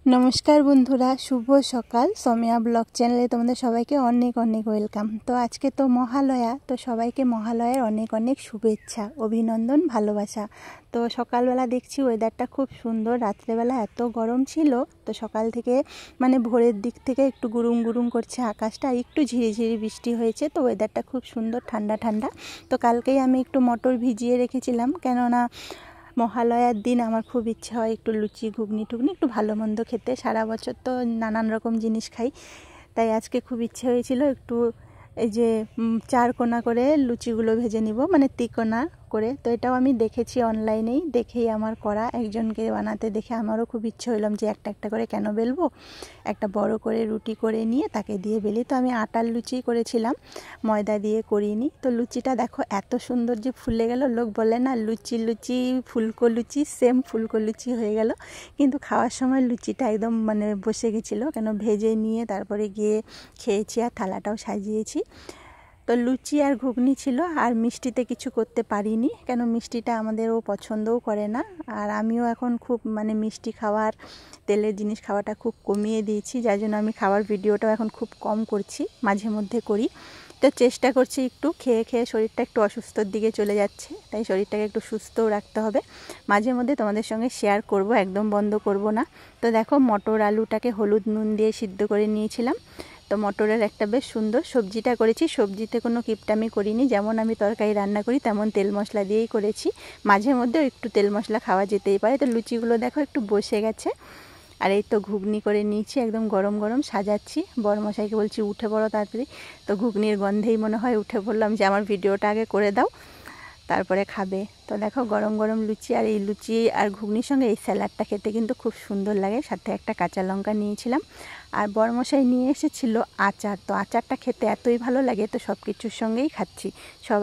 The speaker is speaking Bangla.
नमस्कार बंधुरा शुभ सकाल सौम्या ब्लग चैनले तुम्हारे सबाइके अनेक अनेक वेलकाम। तो आज के तो महालया, तो सबाइके महालयार अनेक अनेक शुभेच्छा अभिनंदन भालोबासा। तो सकाल बेला देखছি ওয়েদারটা খুব সুন্দর, রাত্রেবেলা এত গরম ছিল। তো সকাল থেকে মানে ভোরের দিক থেকে একটু গুরুম গুরুম করছে আকাশটা, একটু ঝিরিঝিরি বৃষ্টি হয়েছে। তো ওয়েদারটা খুব সুন্দর, ঠান্ডা ঠান্ডা। তো কালকেই আমি একটু মটর ভিজিয়ে রেখেছিলাম, কেননা মহালয়ার দিন আমার খুব ইচ্ছা হয় একটু লুচি ঘুগনি টুগনি একটু ভালো মন্দ খেতে। সারা বছর তো নানান রকম জিনিস খাই, তাই আজকে খুব ইচ্ছে হয়েছিল একটু এই যে 4 কোনা করে লুচিগুলো ভেজে নিব, মানে তিকোনা করে। তো এটাও আমি দেখেছি অনলাইনেই, দেখেই আমার করা। একজনকে বানাতে দেখে আমারও খুব ইচ্ছে হইলাম যে একটা একটা করে কেন বেলবো, একটা বড় করে রুটি করে নিয়ে তাকে দিয়ে বেলি। তো আমি আটার লুচি করেছিলাম, ময়দা দিয়ে করিনি। তো লুচিটা দেখো এত সুন্দর যে ফুলে গেল, লোক বলে না লুচি লুচি ফুলকো লুচি, সেম ফুলকো লুচি হয়ে গেল। কিন্তু খাওয়ার সময় লুচিটা একদম মানে বসে গেছিলো, কেন ভেজে নিয়ে তারপরে গিয়ে খেয়েছি আর থালাটাও সাজিয়েছি। তো লুচি আর ঘুগনি ছিল, আর মিষ্টিতে কিছু করতে পারিনি, কেন মিষ্টিটা আমাদেরও পছন্দও করে না। আর আমিও এখন খুব মানে মিষ্টি খাওয়ার, তেলের জিনিস খাওয়াটা খুব কমিয়ে দিয়েছি, যার জন্য আমি খাওয়ার ভিডিওটাও এখন খুব কম করছি, মাঝে মধ্যে করি। তো চেষ্টা করছি একটু খেয়ে খেয়ে শরীরটা একটু অসুস্থর দিকে চলে যাচ্ছে, তাই শরীরটাকে একটু সুস্থও রাখতে হবে। মাঝে মধ্যে তোমাদের সঙ্গে শেয়ার করব, একদম বন্ধ করব না। তো দেখো মটর আলুটাকে হলুদ নুন দিয়ে সিদ্ধ করে নিয়েছিলাম। তো মটরের একটা বেশ সুন্দর সবজিটা করেছি, সবজিতে কোনো কিপটামি করিনি, যেমন আমি তরকারি রান্না করি তেমন তেল মশলা দিয়েই করেছি। মাঝে মধ্যেও একটু তেল মশলা খাওয়া যেতেই পারে। তো লুচিগুলো দেখো একটু বসে গেছে। আর এই তো ঘুগনি করে নিয়েছি, একদম গরম গরম সাজাচ্ছি। বড়মশাইকে বলছি উঠে পড়ো তাড়াতাড়ি। তো ঘুগনির গন্ধেই মনে হয় উঠে পড়লাম, যে আমার ভিডিওটা আগে করে দাও তারপরে খাবে। তো দেখো গরম গরম লুচি, আর এই লুচি আর ঘুগনির সঙ্গে এই স্যালাডটা খেতে কিন্তু খুব সুন্দর লাগে। সাথে একটা কাঁচা লঙ্কা নিয়েছিলাম, আর বড়মশাই নিয়ে এসেছিল আচার। তো আচারটা খেতে এতই ভালো লাগে, তো সব কিছুর সঙ্গেই খাচ্ছি সব।